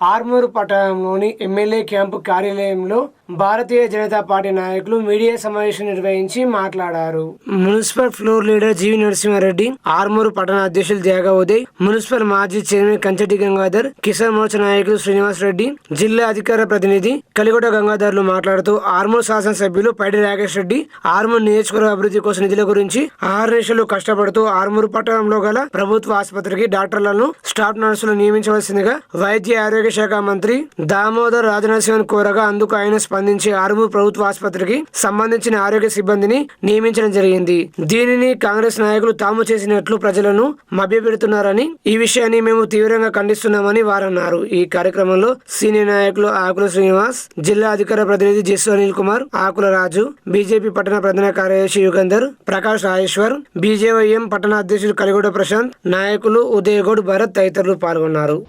ఆర్మూరు పట్టణంలోని MLA camp కార్యాలయంలో Bharatiya Janata party నాయకులు మీడియా సమావేశం నిర్వహించి మాట్లాడారు. మున్సిపల్ ఫ్లోర్ లీడర్ జీవి నరసింహారెడ్డి, ఆర్మూరు పట్టణ అధ్యక్షులు త్యాగ ఉదయ్, మున్సిపల్ మాజీ చైర్మన్ కంచటి గంగాధర్, కిసాన్ మోర్చా నాయకులు శ్రీనివాస్ రెడ్డి, జిల్లా అధికార ప్రతినిధి కలిగొట గంగాధర్లు మాట్లాడుతూ ఆర్మూరు శాసనసభ్యులు పైడి రాకేష్ రెడ్డి ఆర్మూరు నియోజకవర్గ అభివృద్ధి కోసం నిధుల గురించి ఆహర్నిశలు కష్టపడుతూ ఆర్మూరు పట్టణంలో గల ప్రభుత్వ ఆసుపత్రికి డాక్టర్లను, స్టాఫ్ నర్సులు నియమించవలసిందిగా వైద్య ఆరోగ్య శాఖ మంత్రి దామోదర్ రాజనరసింహన్ కోరగా అందుకు ఆయన స్పందించి ఆర్మూరు ప్రభుత్వ ఆసుపత్రికి సంబంధించిన ఆరోగ్య సిబ్బందిని నియమించడం జరిగింది. దీనిని కాంగ్రెస్ నాయకులు తాము చేసినట్లు ప్రజలను మభ్యపెడుతున్నారని, ఈ విషయాన్ని మేము తీవ్రంగా ఖండిస్తున్నామని వారన్నారు. ఈ కార్యక్రమంలో సీనియర్ నాయకులు ఆకుల శ్రీనివాస్, జిల్లా అధికార ప్రతినిధి జెస్సు అనిల్ కుమార్, ఆకుల రాజు, బీజేపీ పట్టణ ప్రధాన కార్యదర్శి యుగంధర్, ప్రకాష్ రాజేశ్వర్, బీజేవైఎం పట్టణ అధ్యక్షుడు కలిగొడ ప్రశాంత్, నాయకులు ఉదయగౌడ్, భరత్ తదితరులు పాల్గొన్నారు.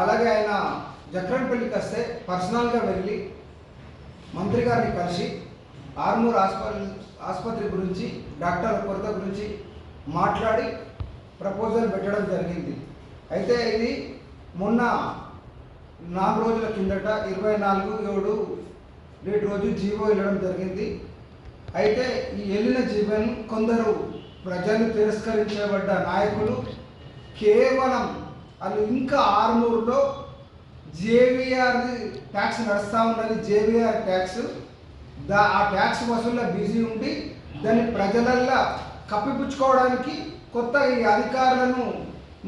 అలాగే ఆయన జక్రన్పల్లికి వస్తే పర్సనల్గా వెళ్ళి మంత్రి గారిని కలిసి ఆర్మూర్ ఆసుపత్రి గురించి, డాక్టర్ కొరత గురించి మాట్లాడి ప్రపోజల్ పెట్టడం జరిగింది. అయితే ఇది మొన్న 4 రోజుల కిందట 24/7 డేట్ రోజు జీవో వెళ్ళడం జరిగింది. అయితే ఈ వెళ్ళిన జీవోను కొందరు ప్రజలు తిరస్కరించబడ్డ నాయకులు కేవలం వాళ్ళు ఇంకా ఆర్మూరులో జేవీఆర్ ట్యాక్స్ నడుస్తూ ఉన్నది. జేవీఆర్ ట్యాక్స్ ఆ ట్యాక్స్ వసూల్లో బిజీ ఉండి దాన్ని ప్రజలల్లో కప్పిపుచ్చుకోవడానికి కొత్త ఈ అధికారులను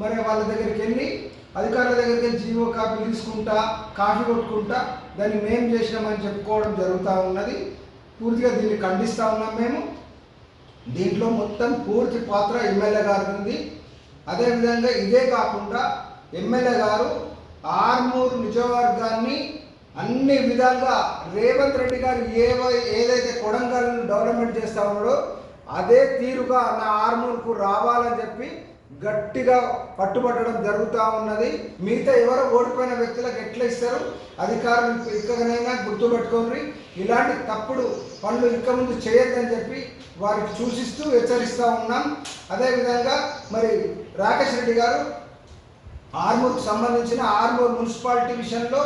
మరి వాళ్ళ దగ్గరికి వెళ్ళి అధికారుల దగ్గరికి వెళ్ళి జీవో కాపీ తీసుకుంటా, కాఫీ కొట్టుకుంటా దాన్ని మేము చేసినామని చెప్పుకోవడం జరుగుతూ ఉన్నది. పూర్తిగా దీన్ని ఖండిస్తూ ఉన్నాం. మేము దీంట్లో మొత్తం పూర్తి పాత్ర ఎమ్మెల్యే గారు ఉంది. అదేవిధంగా ఇదే కాకుండా ఎమ్మెల్యే గారు ఆర్మూరు నియోజకవర్గాన్ని అన్ని విధాలుగా రేవంత్ రెడ్డి గారు ఏదైతే కొడంగల్ని డెవలప్మెంట్ చేస్తా ఉన్నాడో అదే తీరుగా నా ఆర్మూరుకు రావాలని చెప్పి గట్టిగా పట్టుబట్టడం జరుగుతూ ఉన్నది. మిగతా ఎవరో ఓడిపోయిన వ్యక్తులకు ఎట్లా ఇస్తారు అధికారులు ఇక్కడనైనా గుర్తుపెట్టుకోండి. ఇలాంటి తప్పుడు పనులు ఇక ముందు చేయొద్దని చెప్పి వారికి సూచిస్తూ హెచ్చరిస్తూ ఉన్నాం. అదేవిధంగా మరి రాకేష్ రెడ్డి గారు ఆర్మూర్కు సంబంధించిన ఆర్మూర్ మున్సిపాలిటీ విషయంలో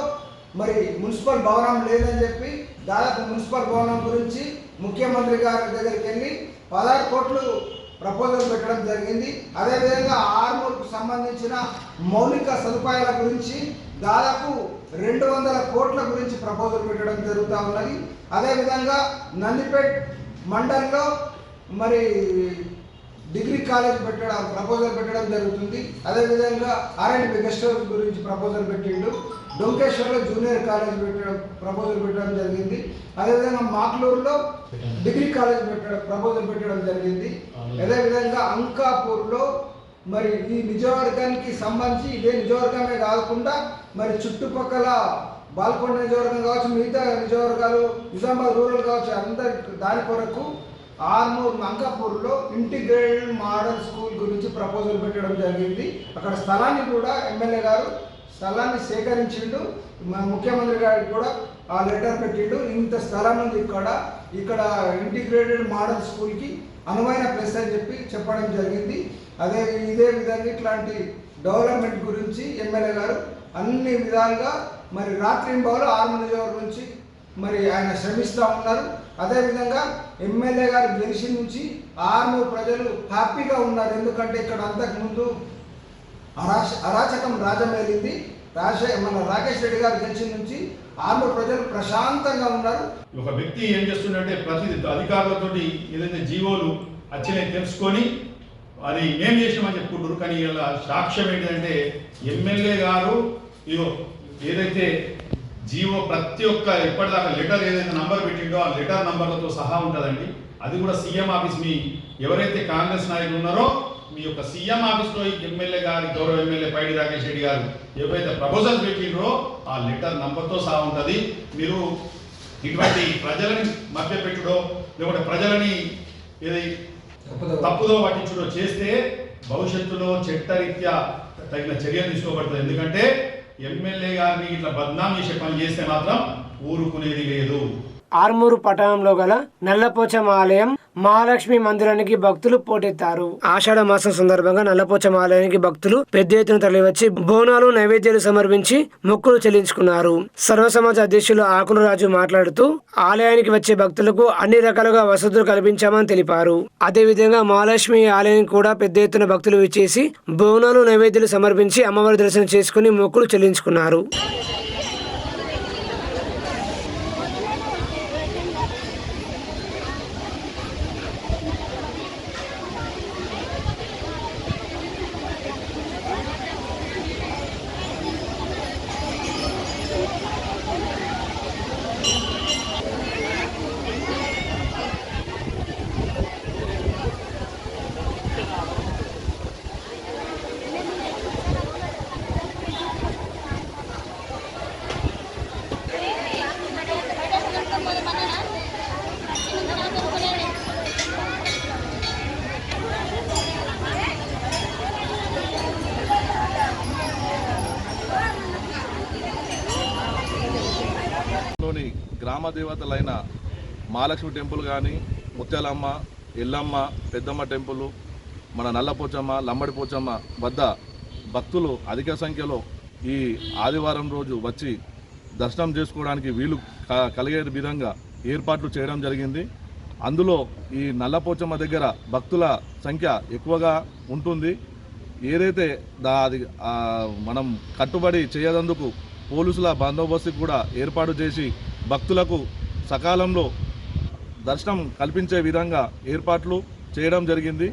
మరి మున్సిపల్ భవనం లేదని చెప్పి దాదాపు మున్సిపల్ భవనం గురించి ముఖ్యమంత్రి గారి దగ్గరికి వెళ్ళి 16 కోట్లు ప్రపోజల్ పెట్టడం జరిగింది. అదేవిధంగా ఆర్మూర్కు సంబంధించిన మౌలిక సదుపాయాల గురించి దాదాపు 200 కోట్ల గురించి ప్రపోజల్ పెట్టడం జరుగుతూ ఉన్నది. అదేవిధంగా నందిపేట్ మండలంలో మరి డిగ్రీ కాలేజ్ ప్రపోజల్ పెట్టడం జరుగుతుంది. అదేవిధంగా R&B గెస్ట్ హౌస్ గురించి ప్రపోజల్ పెట్టిండు. డొంకేశ్వర్లో జూనియర్ కాలేజ్ ప్రపోజల్ పెట్టడం జరిగింది. అదేవిధంగా మాక్లూరులో డిగ్రీ కాలేజ్ ప్రపోజల్ పెట్టడం జరిగింది. అదేవిధంగా అంకాపూర్లో మరి ఈ నియోజకవర్గానికి సంబంధించి ఇదే నియోజకవర్గమే కాకుండా మరి చుట్టుపక్కల బాల్కొండ నియోజకవర్గం కావచ్చు, మిగతా నియోజకవర్గాలు, నిజామాబాద్ రూరల్ కావచ్చు, అందరి దాని కొరకు ఆర్మూర్ అంకాపూర్లో ఇంటిగ్రేటెడ్ మోడల్ స్కూల్ గురించి ప్రపోజల్ పెట్టడం జరిగింది. అక్కడ స్థలాన్ని కూడా ఎమ్మెల్యే గారు స్థలాన్ని సేకరించిండు. ముఖ్యమంత్రి గారికి కూడా ఆ లెటర్ పెట్టిండు. ఇంత స్థలం ఉంది ఇక్కడ ఇంటిగ్రేటెడ్ మోడల్ స్కూల్కి అనువైన ప్లేస్ అని చెప్పి చెప్పడం జరిగింది. ఇదే విధంగా ఇట్లాంటి డెవలప్మెంట్ గురించి ఎమ్మెల్యే గారు అన్ని విధాలుగా మరి రాత్రింబవలు ఆర్మూర్ నియోజకవర్గం గురించి మరి ఆయన శ్రమిస్తూ ఉన్నారు. అదేవిధంగా ఎమ్మెల్యే గారు గెలిచి నుంచి ఆర్మూర్ ప్రజలు హ్యాపీగా ఉన్నారు. ఎందుకంటే ఇక్కడ అంతకుముందు అరాచకం రాజమేలింది. మన రాకేష్ రెడ్డి గారు గెలిచిన నుంచి ఆర్మూర్ ప్రజలు ప్రశాంతంగా ఉన్నారు. ఒక వ్యక్తి ఏం చేస్తుందంటే ప్రతి అధికారులతో ఏదైతే జీవోలు వచ్చినాయి తెలుసుకొని అది ఏం చేసినామని చెప్పుకుంటారు. కానీ ఇలా సాక్ష్యం ఏంటంటే ఎమ్మెల్యే గారు ఏదైతే జీవో ప్రతి ఒక్క ఇప్పటిదాకా లెటర్ ఏదైతే నంబర్ పెట్టిండో ఆ లెటర్ నంబర్లతో సహా ఉంటుందండి. అది కూడా సీఎం ఆఫీస్, మీ ఎవరైతే కాంగ్రెస్ నాయకులు ఉన్నారో మీ యొక్క సీఎం ఆఫీస్లో ఎమ్మెల్యే గారి గౌరవ ఎమ్మెల్యే పైడి రాకేష్ రెడ్డి గారు ఎవరైతే ప్రపోజల్ పెట్టిండ్రో ఆ లెటర్ నంబర్తో సహా ఉంటుంది. మీరు ఇటువంటి ప్రజలని మభ్యపెట్టుడో లేకుంటే ప్రజలని ఏది తప్పుదో పట్టించుడో చేస్తే భవిష్యత్తులో చట్టరీత్యా తగిన చర్యలు తీసుకోబడుతుంది. ఎందుకంటే ఎమ్మెల్యే గారిని ఇట్లా బద్నాం చేసే పని చేస్తే మాత్రం ఊరుకునేది లేదు. ఆర్మూరు పట్టణంలో గల నల్లపోచమ్మ ఆలయం మహాలక్ష్మి మందిరానికి భక్తులు పోటెత్తారు. ఆషాఢ మాసం సందర్భంగా నల్లపోచమ్మ ఆలయానికి భక్తులు పెద్ద ఎత్తున తరలివచ్చి బోనాలు నైవేద్యాలు సమర్పించి మొక్కులు చెల్లించుకున్నారు. సర్వసమాజ అధ్యక్షులు ఆకుల రాజు మాట్లాడుతూ ఆలయానికి వచ్చే భక్తులకు అన్ని రకాలుగా వసతులు కల్పించామని తెలిపారు. అదేవిధంగా మహాలక్ష్మి ఆలయానికి కూడా పెద్ద ఎత్తున భక్తులు విచ్చేసి బోనాలు నైవేద్యాలు సమర్పించి అమ్మవారి దర్శనం చేసుకుని మొక్కులు చెల్లించుకున్నారు. లోని గ్రామ దేవతలైన మహాలక్ష్మి టెంపుల్ కానీ, ముత్యాలమ్మ, ఎల్లమ్మ, పెద్దమ్మ టెంపుల్, మన నల్లపోచమ్మ, లంబడి పోచమ్మ వద్ద భక్తులు అధిక సంఖ్యలో ఈ ఆదివారం రోజు వచ్చి దర్శనం చేసుకోవడానికి వీలు కలిగే విధంగా ఏర్పాట్లు చేయడం జరిగింది. అందులో ఈ నల్లపోచమ్మ దగ్గర భక్తుల సంఖ్య ఎక్కువగా ఉంటుంది. ఏదైతే అది మనం కట్టుబడి చేయదందుకు పోలీసుల బందోబస్తు కూడా ఏర్పాటు చేసి భక్తులకు సకాలంలో దర్శనం కల్పించే విధంగా ఏర్పాట్లు చేయడం జరిగింది.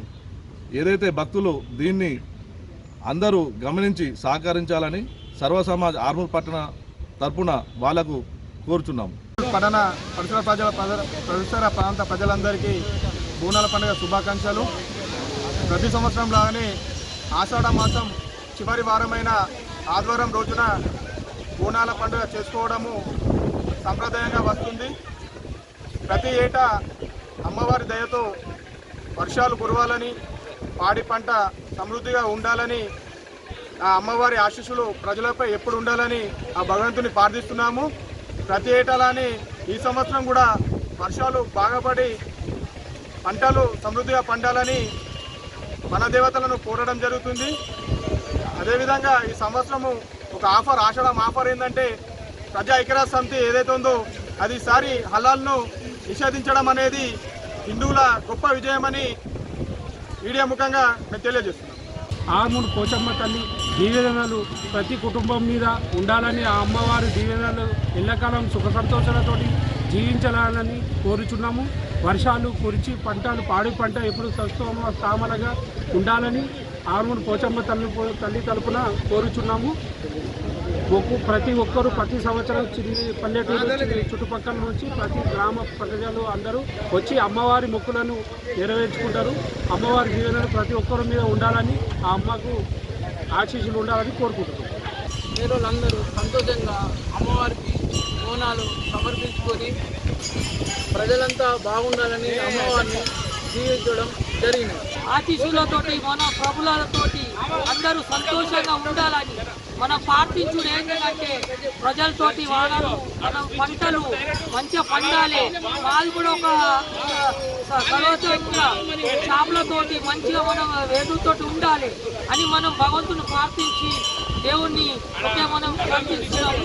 ఏదైతే భక్తులు దీన్ని అందరూ గమనించి సహకరించాలని సర్వసమాజ్ ఆర్మూర్ పట్టణ తరపున వాళ్లకు కోరుచున్నాము. పట్టణ పరిసర ప్రాంత ప్రజలందరికీ బోనాల పండుగ శుభాకాంక్షలు. ప్రతి సంవత్సరం లాగానే ఆషాఢ మాసం చివరి వారమైన ఆదివారం రోజున బోనాల పండుగ చేసుకోవడము సంప్రదాయంగా వస్తుంది. ప్రతి ఏటా అమ్మవారి దయతో వర్షాలు కురవాలని, పాడి పంట సమృద్ధిగా ఉండాలని, ఆ అమ్మవారి ఆశీస్సులు ప్రజలపై ఎప్పుడు ఉండాలని ఆ భగవంతుని ప్రార్థిస్తున్నాము. ప్రతి ఏటాలానే ఈ సంవత్సరం కూడా వర్షాలు బాగా పడి పంటలు సమృద్ధిగా పండాలని మన దేవతలను కోరడం జరుగుతుంది. అదేవిధంగా ఈ సంవత్సరము ఒక ఆషాఢం ఆఫర్ ఏంటంటే ప్రజా ఐక్యరాజ్య సమితి ఏదైతే ఉందో అది ఈసారి హలాల్ను నిషేధించడం అనేది హిందువుల గొప్ప విజయమని మీడియా ముఖంగా మేము తెలియజేస్తున్నాం. ఆర్మూర్ పోచమ్మ తల్లి దీవెనలు ప్రతి కుటుంబం మీద ఉండాలని, ఆ అమ్మవారి దీవెనలు ఎల్లకాలం సుఖ సంతోషాలతోటి జీవించాలని కోరుచున్నాము. వర్షాలు కురిచి పంటలు పాడి పంట ఎప్పుడు తామరగా ఉండాలని ఆర్మూర్ పోచమ్మ తల్లి తరపున కోరుచున్నాము. ప్రతి ఒక్కరూ ప్రతి సంవత్సరం పల్లెటూరు చుట్టుపక్కల నుంచి ప్రతి గ్రామ ప్రజలు అందరూ వచ్చి అమ్మవారి మొక్కులను నెరవేర్చుకుంటారు. అమ్మవారి జీవనాలు ప్రతి ఒక్కరి మీద ఉండాలని, ఆ అమ్మకు ఆశీస్సులు ఉండాలని కోరుకుంటున్నాం. పేదలందరూ సంతోషంగా అమ్మవారికి బోనాలు సమర్పించుకొని ప్రజలంతా బాగుండాలని అమ్మవారిని జీవించడం జరిగింది. ఆశీస్సులతోటి మన ప్రభులతోటి అందరూ సంతోషంగా ఉండాలని మనం ప్రార్థించుడు ఏంటంటే ప్రజలతోటి వాడాలి, మన పంటలు మంచిగా పండాలి, వాళ్ళు కూడా ఒక సర్వోత్తరంగా చేపలతోటి మంచిగా మనం వేదులతోటి ఉండాలి అని మనం భగవంతుని ప్రార్థించి దేవుణ్ణి ఒకే మనం ప్రార్థిస్తున్నాము.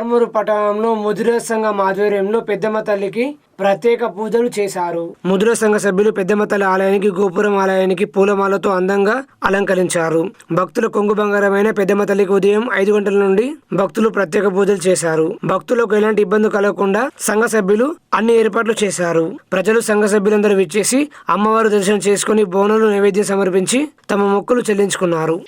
ఆర్మూరు పట్టణంలో ముదిర సంఘం ఆధ్వర్యంలో పెద్దమ్మ తల్లికి ప్రత్యేక పూజలు చేశారు. ముదిర సంఘ సభ్యులు పెద్దమ్మ తల్లి ఆలయానికి గోపురం ఆలయానికి పూలమాలతో అందంగా అలంకరించారు. భక్తుల కొంగు బంగారమైన పెద్దమ్మ తల్లికి ఉదయం 5 గంటల నుండి భక్తులు ప్రత్యేక పూజలు చేశారు. భక్తులకు ఎలాంటి ఇబ్బంది కలగకుండా సంఘ సభ్యులు అన్ని ఏర్పాట్లు చేశారు. ప్రజలు సంఘ సభ్యులందరూ విచ్చేసి అమ్మవారు దర్శనం చేసుకుని బోనాలు నైవేద్యం సమర్పించి తమ మొక్కులు చెల్లించుకున్నారు.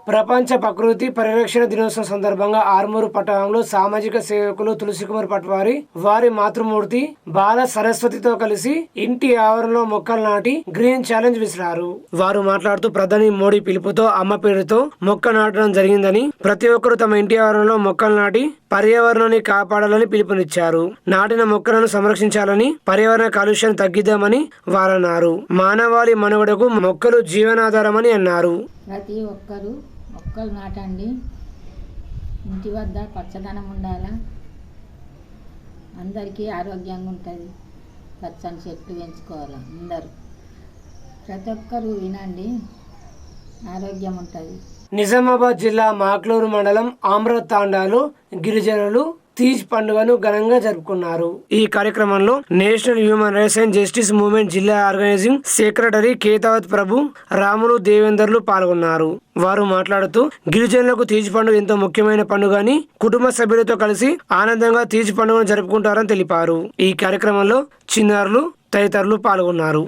ప్రపంచ ప్రకృతి పరిరక్షణ దినోత్సవం సందర్భంగా ఆర్మూరు పట్టణంలో సామాజిక సేవకులు తులసికుమార్ పట్వారి వారి మాతృమూర్తి బాల సరస్వతితో కలిసి ఇంటి ఆవరణలో మొక్కలు నాటి గ్రీన్ ఛాలెంజ్ విసిరారు. వారు మాట్లాడుతూ ప్రధాని మోడీ పిలుపుతో అమ్మ పేరుతో మొక్క నాటడం జరిగిందని, ప్రతి ఒక్కరూ తమ ఇంటి ఆవరణలో మొక్కలు నాటి పర్యావరణాన్ని కాపాడాలని పిలుపునిచ్చారు. నాటిన మొక్కలను సంరక్షించాలని, పర్యావరణ కాలుష్యాన్ని తగ్గిద్దామని వారన్నారు. మానవాళి మనుగడకు మొక్కలు జీవనాధారమని అన్నారు. ప్రతి ఒక్కరూ మొక్కలు నాటండి. ఇంటి వద్ద పచ్చదనం ఉండాలా, అందరికీ ఆరోగ్యంగా ఉంటుంది. పచ్చని చెట్లు పెంచుకోవాలి. అందరూ ప్రతి ఒక్కరూ వినండి, ఆరోగ్యం ఉంటుంది. నిజామాబాద్ జిల్లా మాక్లూరు మండలం ఆమ్రత్ తాండాలో గిరిజనులు తీజ్ పండుగను ఘనంగా జరుపుకున్నారు. ఈ కార్యక్రమంలో national human rights and justice movement జిల్లా ఆర్గనైజింగ్ సెక్రటరీ కేతావత్ ప్రభు, రాములు, దేవేందర్లు పాల్గొన్నారు. వారు మాట్లాడుతూ గిరిజనులకు తీజ్ పండుగ ఎంతో ముఖ్యమైన పండుగ అని, కుటుంబ సభ్యులతో కలిసి ఆనందంగా తీజ్ పండుగను జరుపుకుంటారని తెలిపారు. ఈ కార్యక్రమంలో చిన్నారులు తదితరులు పాల్గొన్నారు.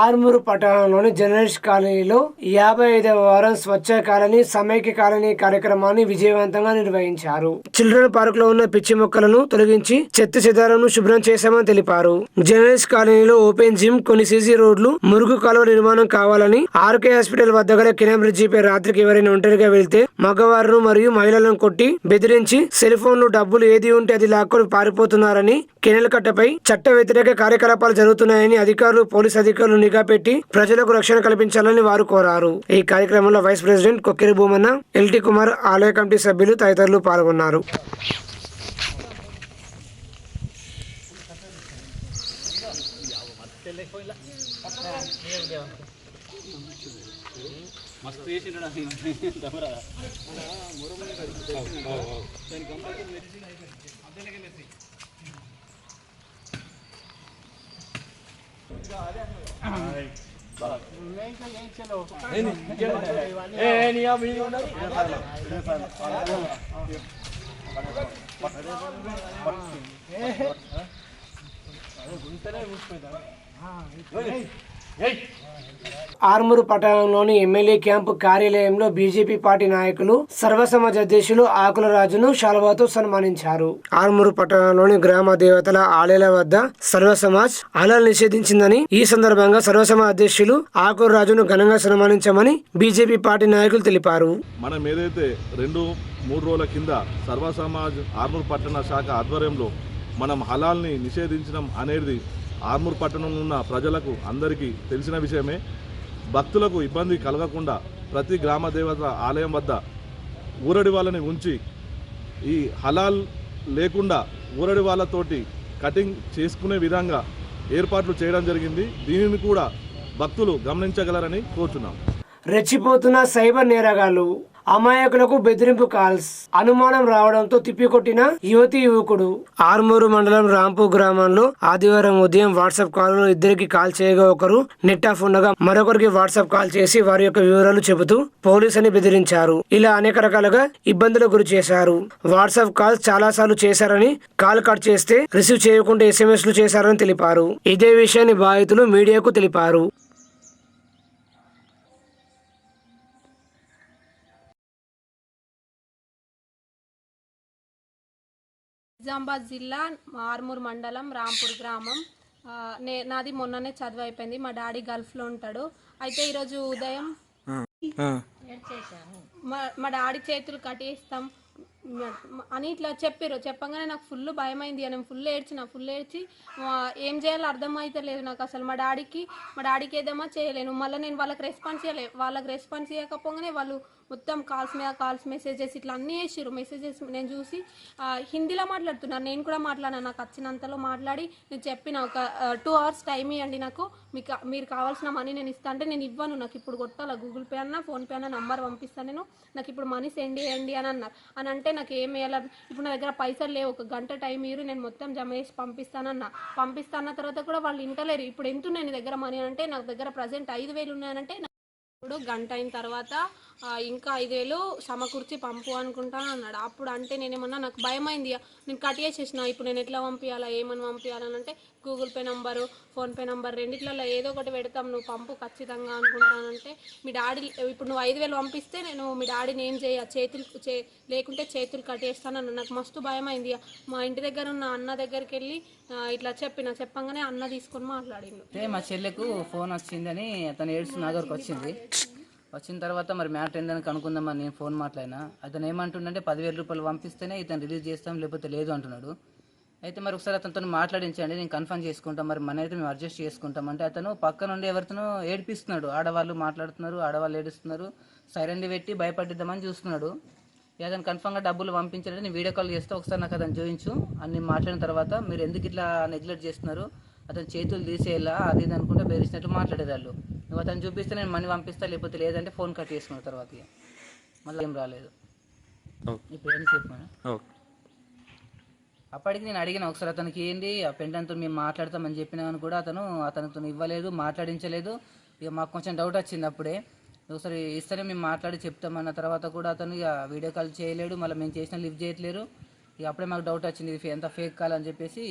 ఆర్మూరు పట్టణంలోని జర్నలిస్ట్ కాలనీలో 55వ వారం స్వచ్ఛ కాలనీ సమైక్య కాలనీ కార్యక్రమాన్ని విజయవంతంగా నిర్వహించారు. చిల్డ్రన్ పార్క్ లో ఉన్న పిచ్చి మొక్కలను తొలగించి చెత్త చెదాలను శుభ్రం చేశామని తెలిపారు. జర్నలిస్ట్ కాలనీలో ఓపెన్ జిమ్, కొన్ని సీసీ రోడ్లు, మురుగు కాలువ నిర్మాణం కావాలని, ఆర్కే హాస్పిటల్ వద్ద గల కెనాల్ బ్రిడ్జిపై రాత్రికి ఎవరైనా ఒంటరిగా వెళ్తే మగవారును మరియు మహిళలను కొట్టి బెదిరించి సెల్ ఫోన్లు, డబ్బులు ఏది ఉంటే అది లాక్కొని పారిపోతున్నారని, కెనాల్ కట్టపై చట్ట వ్యతిరేక కార్యకలాపాలు జరుగుతున్నాయని అధికారులు, పోలీస్ అధికారులు నిఘా పెట్టి ప్రజలకు రక్షణ కల్పించాలని వారు కోరారు. ఈ కార్యక్రమంలో vice president Kokkiri Bhumanna, LT Kumar, ఆలయ కమిటీ సభ్యులు తదితరులు పాల్గొన్నారు. ఆర్మూరు పట్టణంలోని ఎమ్మెల్యే క్యాంపు కార్యాలయంలో బీజేపీ పార్టీ నాయకులు సర్వసమాజ్ అధ్యక్షులు ఆకుల రాజును శాలువాతో సన్మానించారు. ఆర్మూరు పట్టణంలోని గ్రామ దేవతల ఆలయాల వద్ద సర్వసమాజ్ అలలు నిషేధించిందని, ఈ సందర్భంగా సర్వసమాజ్ అధ్యక్షులు ఆకుల రాజును ఘనంగా సన్మానించామని బీజేపీ పార్టీ నాయకులు తెలిపారు. మనం ఏదైతే 2-3 రోజుల కింద సర్వసమాజ్ ఆర్మూరు పట్టణ శాఖ ఆధ్వర్యంలో మనం హలాల్ని నిషేధించడం అనేది ఆర్మూరు పట్టణంలో ఉన్న ప్రజలకు అందరికీ తెలిసిన విషయమే. భక్తులకు ఇబ్బంది కలగకుండా ప్రతి గ్రామ దేవత ఆలయం వద్ద ఊరడి వాళ్ళని ఉంచి ఈ హలాల్ లేకుండా ఊరడి వాళ్ళతోటి కటింగ్ చేసుకునే విధంగా ఏర్పాట్లు చేయడం జరిగింది. దీనిని కూడా భక్తులు గమనించగలరని కోరుచున్నాం. రెచ్చిపోతున్న సైబర్ నేరగాళ్లు అమాయకులకు బెదిరింపు కాల్స్. అనుమానం రావడంతో తిప్పికొట్టిన యువకుడు. ఆర్మూరు మండలం రాంపూర్ గ్రామంలో ఆదివారం ఉదయం వాట్సాప్ కాల్లో ఇద్దరికి కాల్ చేయగా ఒకరు నెట్ ఆఫ్ ఉండగా మరొకరికి వాట్సాప్ కాల్ చేసి వారి యొక్క వివరాలు చెబుతూ పోలీస్ అని బెదిరించారు. ఇలా అనేక రకాలుగా ఇబ్బందులకు గురి చేశారు. వాట్సాప్ కాల్స్ చాలా సార్లు చేశారని, కాల్ కట్ చేస్తే రిసీవ్ చేయకుండా SMS చేశారని తెలిపారు. ఇదే విషయాన్ని బాధితులు మీడియాకు తెలిపారు. నిజామాబాద్ జిల్లా ఆర్మూర్ మండలం రాంపూర్ గ్రామం. నాది మొన్ననే చదువు అయిపోయింది. మా డాడీ గల్ఫ్లో ఉంటాడు. అయితే ఈరోజు ఉదయం మా డాడీ చేతులు కట్టేస్తాం అని ఇట్లా చెప్పగానే నాకు ఫుల్ భయం అయింది. నేను ఫుల్ ఏడ్చి ఏం చేయాలో అర్థమైతే లేదు నాకు అసలు. మా డాడీకి ఏదేమో చేయలేను. మళ్ళీ నేను వాళ్ళకి రెస్పాన్స్ చేయకపోగానే వాళ్ళు మొత్తం కాల్స్ మీద కాల్స్, మెసేజెస్ ఇట్లా అన్నీ వేసారు. మెసేజెస్ నేను చూసి హిందీలో మాట్లాడుతున్నాను. నేను కూడా మాట్లాడాను. నాకు వచ్చినంతలో మాట్లాడి నేను చెప్పిన ఒక 2 hours టైం ఇవ్వండి నాకు, మీరు కావాల్సిన మనీ నేను ఇస్తాను అంటే నేను ఇవ్వను, నాకు ఇప్పుడు కొట్టాల, గూగుల్ పే అన్నా ఫోన్పే అన్నా నంబర్ పంపిస్తాను, నేను నాకు ఇప్పుడు మనీ సెండ్ చేయండి అని అన్నారు. అని అంటే నాకు ఏం వేయాలి, ఇప్పుడు నా దగ్గర పైసలు లేవు, 1 గంట టైం ఇవ్వరు, నేను మొత్తం జమ చేసి పంపిస్తాన్న తర్వాత కూడా వాళ్ళు ఇంటలేరు. ఇప్పుడు ఎంత ఉన్నాయి నీ దగ్గర మనీ అంటే నాకు దగ్గర ప్రజెంట్ 5,000 ఉన్నాయనంటే ఇప్పుడు గంట అయిన తర్వాత ఇంకా 5,000 సమకూర్చి పంపు అనుకుంటాను అన్నాడు. అప్పుడు అంటే నేనేమన్నా నాకు భయం అయింది. నేను కట్ చేసేసిన. ఇప్పుడు నేను ఎట్లా పంపించాలా, ఏమని పంపించాలని అంటే Google Pay number, PhonePe number రెండిట్లలో ఏదో ఒకటి పెడతాం, నువ్వు పంపు ఖచ్చితంగా అనుకుంటానంటే మీ డాడీ ఇప్పుడు నువ్వు 5,000 పంపిస్తే నేను మీ డాడీని ఏం లేకుంటే చేతులు కట్టేస్తానన్న. నాకు మస్తు భయం అయింది. మా ఇంటి దగ్గర ఉన్న అన్న దగ్గరికి వెళ్ళి ఇట్లా చెప్పంగానే అన్న తీసుకొని మాట్లాడిండు. మా చెల్లెకు ఫోన్ వచ్చిందని అతను ఏడుస్తూ నా దగ్గరకు వచ్చిన తర్వాత మరి మ్యాటర్ ఏందని కనుక్కుందామని నేను ఫోన్ మాట్లాడినా. అతను ఏమంటుండంటే 10,000 రూపాయలు పంపిస్తేనే ఇతను రిలీజ్ చేస్తాం, లేకపోతే లేదు అంటున్నాడు. అయితే మరి ఒకసారి అతనితో మాట్లాడించండి, నేను కన్ఫర్మ్ చేసుకుంటాం, మరి మన అయితే మేము అడ్జస్ట్ చేసుకుంటాం అంటే అతను పక్క నుండి ఎవరితోనో ఏడిపిస్తున్నాడు. ఆడవాళ్ళు మాట్లాడుతున్నారు, ఆడవాళ్ళు ఏడుస్తున్నారు, సైలెంట్ పెట్టి భయపడిద్దామని చూస్తున్నాడు. అతను కన్ఫర్మ్గా డబ్బులు పంపించాలంటే నేను వీడియో కాల్ చేస్తే ఒకసారి నాకు అతను చూపించు అన్ని మాట్లాడిన తర్వాత మీరు ఎందుకు ఇట్లా నెగ్లెక్ట్ చేస్తున్నారు, అతను చేతులు తీసేయాలా అది ఇది అనుకుంటే బెదిరించినట్టు మాట్లాడేదాళ్ళు. నువ్వు అతను చూపిస్తే నేను మనీ పంపిస్తా, లేకపోతే లేదంటే ఫోన్ కట్ చేసుకున్న తర్వాత మళ్ళీ ఏం రాలేదు. ఇప్పుడు ఏం చెప్పాను అప్పటికి నేను అడిగిన ఒకసారి అతనికి ఏంటి ఆ పెంటంతో మేము మాట్లాడతామని చెప్పినామని కూడా అతనితో ఇవ్వలేదు, మాట్లాడించలేదు. ఇక మాకు కొంచెం డౌట్ వచ్చింది అప్పుడే. ఒకసారి ఇస్తేనే మేము మాట్లాడి చెప్తామన్న తర్వాత కూడా అతను ఇక వీడియో కాల్ చేయలేడు, మళ్ళీ మేము చేసినా లిఫ్ట్ చేయట్లేరు. ఇక అప్పుడే మాకు డౌట్ వచ్చింది ఇది ఎంత ఫేక్ కాల్ అని చెప్పేసి.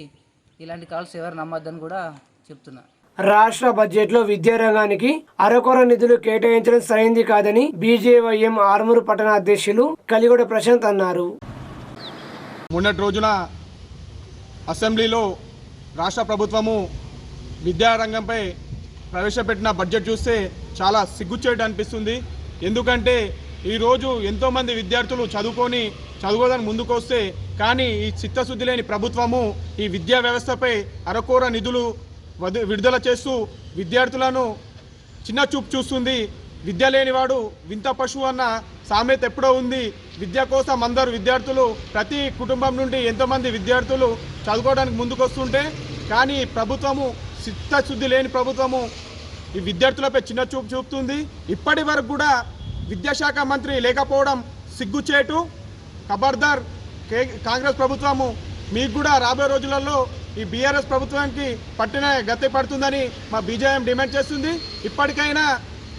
ఇలాంటి కాల్స్ ఎవరు నమ్మొద్దని కూడా చెప్తున్నా. రాష్ట్ర బడ్జెట్లో విద్యారంగానికి అరకొర నిధులు కేటాయించడం సరైంది కాదని బీజేవైఎం ఆర్మూరు పట్టణ అధ్యక్షులు కలిగొడ ప్రశాంత్ అన్నారు. మొన్నటి రోజున అసెంబ్లీలో రాష్ట్ర ప్రభుత్వము విద్యారంగంపై ప్రవేశపెట్టిన బడ్జెట్ చూస్తే చాలా సిగ్గుచేటు అనిపిస్తుంది. ఎందుకంటే ఈరోజు ఎంతోమంది విద్యార్థులు చదువుకోదని ముందుకు వస్తే కానీ ఈ చిత్తశుద్ధి లేని ప్రభుత్వము ఈ విద్యా వ్యవస్థపై అరకొర నిధులు విడుదల చేస్తూ విద్యార్థులను చిన్న చూపు చూస్తుంది. విద్య లేనివాడు వింత పశువు అన్న సామెత ఎప్పుడో ఉంది. విద్య కోసం అందరూ విద్యార్థులు ప్రతి కుటుంబం నుండి ఎంతోమంది విద్యార్థులు చదువుకోవడానికి ముందుకు వస్తుంటే కానీ ప్రభుత్వము చిత్తశుద్ధి లేని ప్రభుత్వము ఈ విద్యార్థులపై చిన్న చూపు చూపుతుంది. ఇప్పటి వరకు కూడా విద్యాశాఖ మంత్రి లేకపోవడం సిగ్గుచేటు. ఖబర్దార్ కాంగ్రెస్ ప్రభుత్వము, మీకు కూడా రాబోయే రోజులలో ఈ బీఆర్ఎస్ ప్రభుత్వానికి పట్టిన గతి పడుతుందని మా బీజేఎం డిమాండ్ చేస్తుంది. ఇప్పటికైనా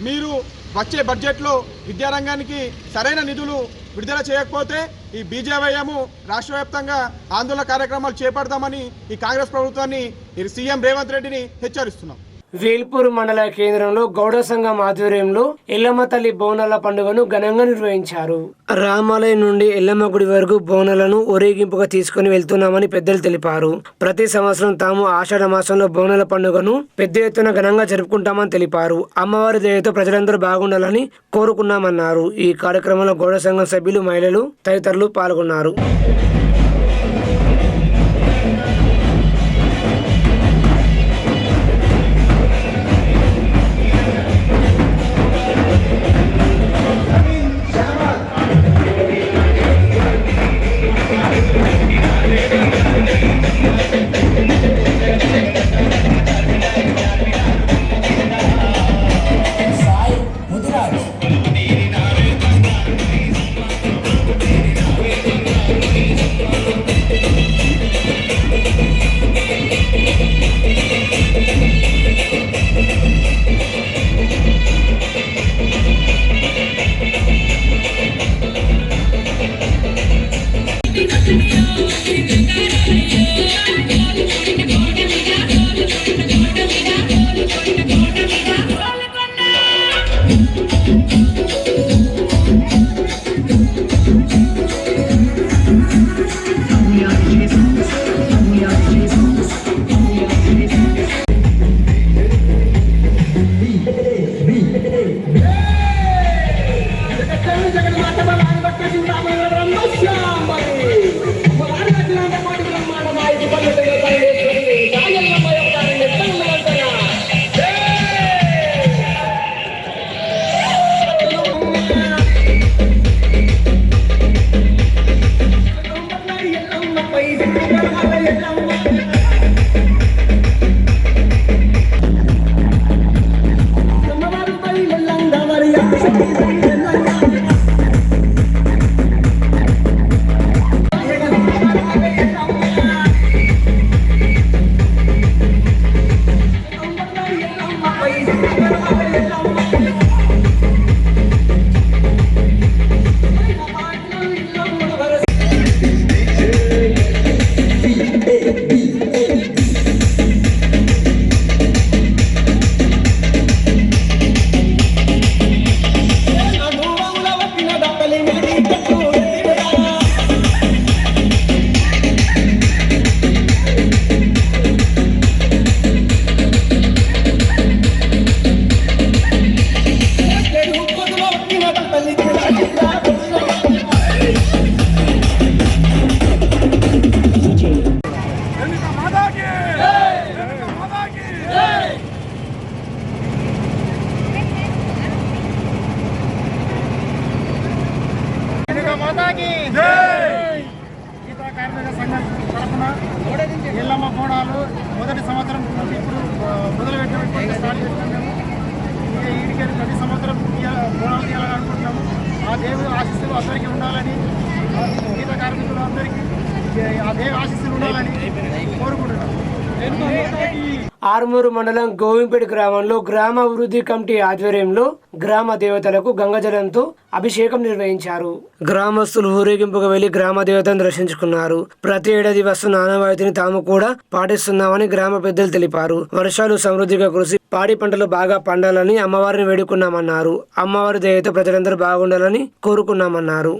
మీరు వచ్చే బడ్జెట్లో విద్యారంగానికి సరైన నిధులు విడుదల చేయకపోతే ఈ బీజేవైఎం రాష్ట్ర వ్యాప్తంగా ఆందోళన కార్యక్రమాలు చేపడతామని ఈ కాంగ్రెస్ ప్రభుత్వాన్ని సీఎం రేవంత్ రెడ్డిని హెచ్చరిస్తున్నాం. వేల్పూర్ మండల కేంద్రంలో గౌడ సంఘం ఆధ్వర్యంలో ఎల్లమ్మ తల్లి బోనాల పండుగను ఘనంగా నిర్వహించారు. రామాలయం నుండి ఎల్లమ్మ గుడి వరకు బోనాలను ఊరేగింపుగా తీసుకుని వెళ్తున్నామని పెద్దలు తెలిపారు. ప్రతి సంవత్సరం తాము ఆషాఢ మాసంలో బోనాల పండుగను పెద్ద ఎత్తున ఘనంగా జరుపుకుంటామని తెలిపారు. అమ్మవారి దయతో ప్రజలందరూ బాగుండాలని కోరుకున్నామన్నారు. ఈ కార్యక్రమంలో గౌడ సంఘం సభ్యులు, మహిళలు తదితరులు పాల్గొన్నారు. సాయి ముదిరాజ్ పెట్టిన స్టార్ట్ చేస్తున్నాము. ఈడికి ప్రతి సంవత్సరం బోనాలు తీయాలనుకుంటున్నాము. ఆ దేవుడి ఆశీస్సులు అందరికీ ఉండాలని, గీత కార్మికులు అందరికీ ఆ దేవి ఆశీస్సులు ఉండాలని కోరుకుంటున్నాము. ఆర్మూరు మండలం గోవింపేట గ్రామంలో గ్రామ అభివృద్ధి కమిటీ ఆధ్వర్యంలో గ్రామ దేవతలకు గంగాజలంతో అభిషేకం నిర్వహించారు. గ్రామస్తులు ఊరేగింపుగా వెళ్లి గ్రామ దేవతను దర్శించుకున్నారు. ప్రతి ఏడాది వస్తున్న ఆనవాయితీని తాము కూడా పాటిస్తున్నామని గ్రామ పెద్దలు తెలిపారు. వర్షాలు సమృద్ధిగా కురిసి పాడి పంటలు బాగా పండాలని అమ్మవారిని వేడుకున్నామన్నారు. అమ్మవారి దయతో ప్రజలందరూ బాగుండాలని కోరుకున్నామన్నారు.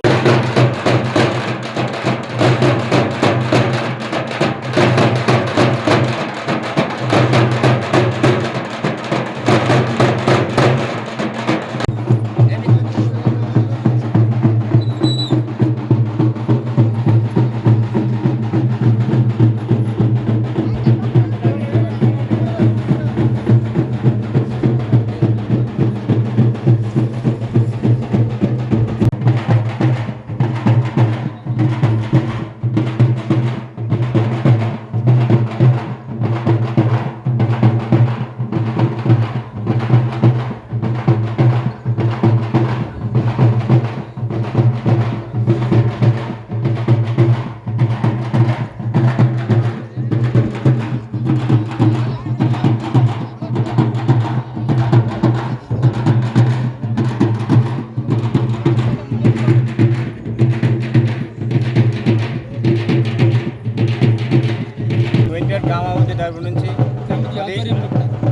గ్రామాభివృద్ధి తరపు నుంచి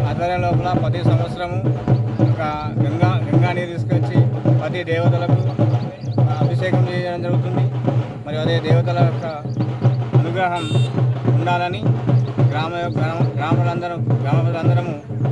ఆధ్వర్యం లోపల ప్రతి సంవత్సరము ఒక గంగా నీరు తీసుకొచ్చి ప్రతి దేవతలకు అభిషేకం చేయడం జరుగుతుంది. మరియు అదే దేవతల యొక్క అనుగ్రహం ఉండాలని గ్రామాలందరము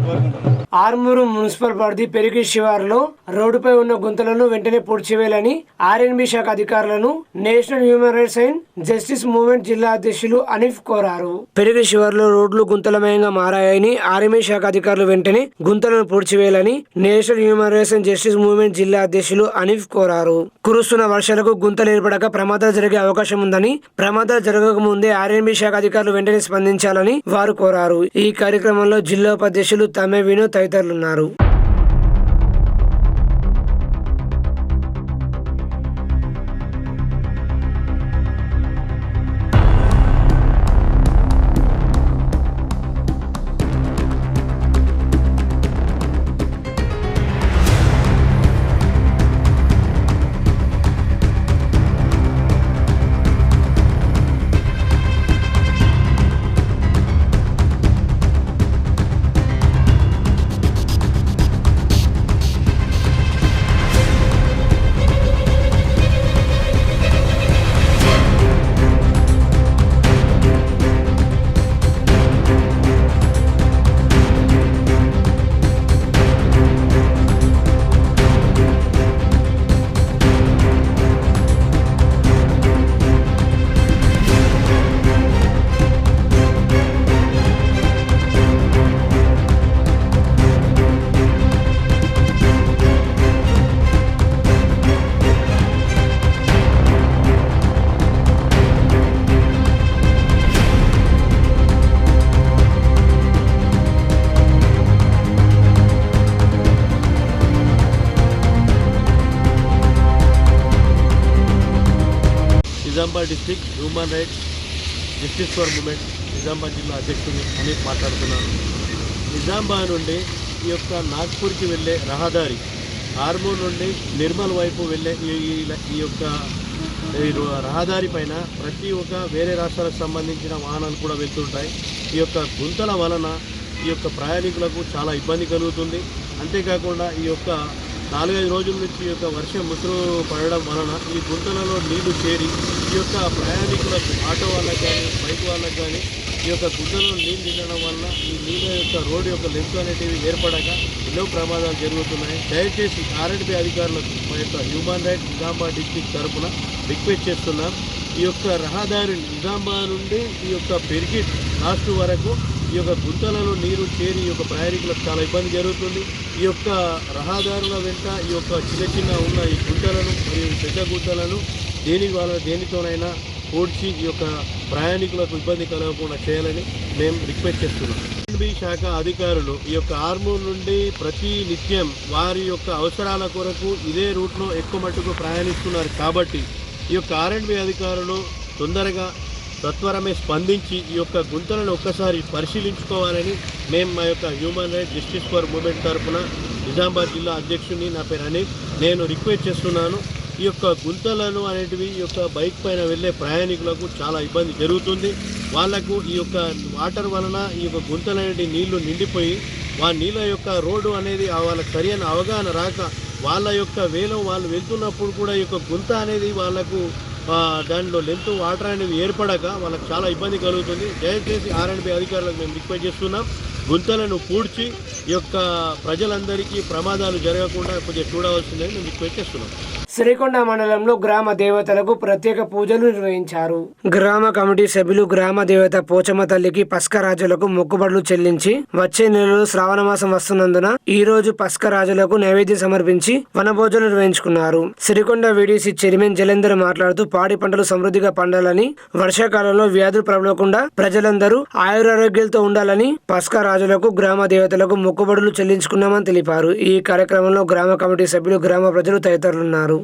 కోరుకుంటున్నాం. ఆర్మూరు మున్సిపల్ పరిధి పెరిగి శివారులో రోడ్డుపై ఉన్న గుంతలను వెంటనే పూడ్చివేయాలని ఆర్ఎన్బి శాఖ అధికారులను national human rights and justice movement జిల్లా అధ్యక్షులు అనీఫ్ కోరారు. పెరిగి శివారులో రోడ్లు గుంతలమయంగా మారాయని ఆర్ఎన్బి శాఖ అధికారులు వెంటనే గుంతలను పూడ్చివేయాలని national human rights and justice movement జిల్లా అధ్యక్షులు అనీఫ్ కోరారు. కురుస్తున్న వర్షాలకు గుంతలు ఏర్పడక ప్రమాదాలు జరిగే అవకాశం ఉందని, ప్రమాదాలు జరగక ముందే ఆర్ఎన్బి శాఖ అధికారులు వెంటనే స్పందించాలని వారు కోరారు. ఈ కార్యక్రమంలో జిల్లా ఉపాధ్యక్షులు తమ్మె వినోద్ తదితరులున్నారు. Nizamabad district human rights justice for movement Nizamabad జిల్లా అధ్యక్షుడిని అనీఫ్ మాట్లాడుతున్నాను. నిజామాబాద్ నుండి ఈ యొక్క నాగ్పూర్కి వెళ్ళే రహదారి, ఆర్మూర్ నుండి నిర్మల్ వైపు వెళ్ళే ఈ యొక్క రహదారి పైన ప్రతి ఒక్క వేరే రాష్ట్రాలకు సంబంధించిన వాహనాలు కూడా వెళ్తుంటాయి. ఈ యొక్క గుంతల వలన ఈ యొక్క ప్రయాణికులకు చాలా ఇబ్బంది కలుగుతుంది. అంతేకాకుండా ఈ యొక్క 4-5 రోజుల నుంచి ఈ యొక్క వర్షం ముసురు పడడం వలన ఈ గుంతలలో నీళ్లు చేరి ఈ యొక్క ప్రయాణికులకు, ఆటో వాళ్ళకు కానీ బైక్ వాళ్ళకు కానీ ఈ యొక్క గుంతలో నీళ్ళు నిండడం వలన ఈ నీళ్ళ యొక్క రోడ్డు యొక్క లెన్స్ అనేటివి ఏర్పడక ఎన్నో ప్రమాదాలు జరుగుతున్నాయి. దయచేసి ఆర్ఎండ్బి అధికారులకు మా యొక్క హ్యూమన్ రైట్స్ నిజామాబాద్ డిస్ట్రిక్ట్ తరఫున రిక్వెస్ట్ చేస్తున్నాం. ఈ యొక్క రహదారి నిజామాబాద్ నుండి ఈ యొక్క పెరిగిట్ లాస్ట్ వరకు ఈ యొక్క గుంతలలో నీరు చేరి ఈ యొక్క ప్రయాణికులకు చాలా ఇబ్బంది జరుగుతుంది. ఈ యొక్క రహదారుల వెంట ఈ యొక్క చిన్న ఉన్న ఈ గుంతలను మరియు పెద్ద గుంతలను దేనితోనైనా పూడ్చి ఈ యొక్క ప్రయాణికులకు ఇబ్బంది కలగకుండా చేయాలని మేము రిక్వెస్ట్ చేస్తున్నాం. R&B శాఖ అధికారులు ఈ యొక్క ఆర్మూర్ నుండి ప్రతి నిత్యం వారి యొక్క అవసరాల కొరకు ఇదే రూట్లో ఎక్కువ మట్టుకు ప్రయాణిస్తున్నారు కాబట్టి ఈ యొక్క R&B అధికారులు తొందరగా సత్వరమే స్పందించి ఈ యొక్క గుంతలను ఒక్కసారి పరిశీలించుకోవాలని మేము మా యొక్క human rights justice for movement తరఫున నిజామాబాద్ జిల్లా అధ్యక్షుడిని నా పేరు అనిల్ నేను రిక్వెస్ట్ చేస్తున్నాను. ఈ యొక్క గుంతలను అనేటివి ఈ యొక్క బైక్ పైన వెళ్ళే ప్రయాణికులకు చాలా ఇబ్బంది జరుగుతుంది. వాళ్లకు ఈ యొక్క వాటర్ వలన ఈ యొక్క గుంతలు అనేటి నీళ్లు నిండిపోయి నీళ్ళ యొక్క రోడ్డు అనేది వాళ్ళకి సరైన అవగాహన రాక వాళ్ళ యొక్క వేలో వాళ్ళు వెళ్తున్నప్పుడు కూడా ఈ యొక్క గుంత అనేది వాళ్ళకు దానిలో లెంత్ వాటర్ అనేవి ఏర్పడక వాళ్ళకి చాలా ఇబ్బంది కలుగుతుంది. దయచేసి R&B అధికారులకు మేము రిక్వెస్ట్ చేస్తున్నాం, గుంతలను పూడ్చి ఈ యొక్క ప్రజలందరికీ ప్రమాదాలు జరగకుండా కొద్దిగా చూడవలసిందని మేము రిక్వెస్ట్ చేస్తున్నాం. సిరికొండ మండలంలో గ్రామ దేవతలకు ప్రత్యేక పూజలు నిర్వహించారు. గ్రామ కమిటీ సభ్యులు గ్రామ దేవత పోచమ్మ తల్లికి పస్కరాజులకు మొక్కుబడులు చెల్లించి వచ్చే నెలలో శ్రావణ మాసం వస్తున్నందున ఈ రోజు పస్కరాజులకు నైవేద్యం సమర్పించి వనభోజనం నిర్వహించుకున్నారు. సిరికొండ వీడీసీ చైర్మన్ జలేందర్ మాట్లాడుతూ పాడి పంటలు సమృద్ధిగా పండాలని, వర్షాకాలంలో వ్యాధులు ప్రబలకుండా ప్రజలందరూ ఆయురారోగ్యాలతో ఉండాలని పస్కరాజులకు గ్రామ దేవతలకు మొక్కుబడులు చెల్లించుకున్నామని తెలిపారు. ఈ కార్యక్రమంలో గ్రామ కమిటీ సభ్యులు, గ్రామ ప్రజలు తదితరులున్నారు.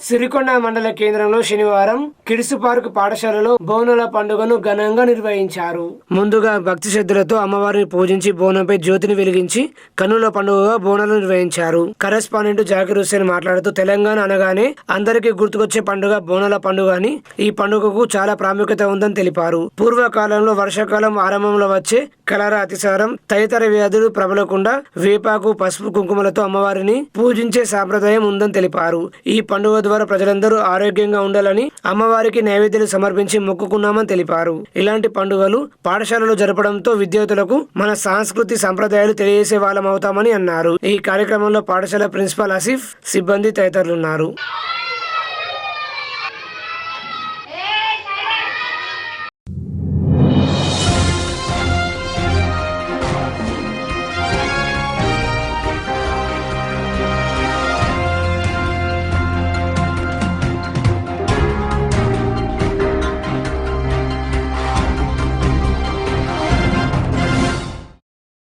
సిరికొండ మండల కేంద్రంలో శనివారం కిడ్స్ పార్క్ పాఠశాలలో బోనాల పండుగను ఘనంగా నిర్వహించారు. ముందుగా భక్తి శ్రద్ధలతో అమ్మవారిని పూజించి బోనంపై జ్యోతిని వెలిగించి కన్నుల పండుగగా బోనాలు నిర్వహించారు. కరెస్పాండెంట్ జాకిర్ హుస్సేన్ మాట్లాడుతూ తెలంగాణ అనగానే అందరికీ గుర్తుకొచ్చే పండుగ బోనాల పండుగ అని, ఈ పండుగకు చాలా ప్రాముఖ్యత ఉందని తెలిపారు. పూర్వకాలంలో వర్షాకాలం ఆరంభంలో వచ్చే కలరా, అతిసారం తదితర వ్యాధులు ప్రబలకుండా వేపాకు, పసుపు, కుంకుమలతో అమ్మవారిని పూజించే సాంప్రదాయం ఉందని తెలిపారు. ఈ పండుగ ద్వారా ప్రజలందరూ ఆరోగ్యంగా ఉండాలని అమ్మవారికి నైవేద్యాలు సమర్పించి మొక్కుకున్నామని తెలిపారు. ఇలాంటి పండుగలు పాఠశాలలో జరపడంతో విద్యార్థులకు మన సంస్కృతి సంప్రదాయాలు తెలియజేసే వాళ్ళం అవుతామని అన్నారు. ఈ కార్యక్రమంలో పాఠశాల ప్రిన్సిపాల్ ఆసిఫ్, సిబ్బంది తదితరులున్నారు.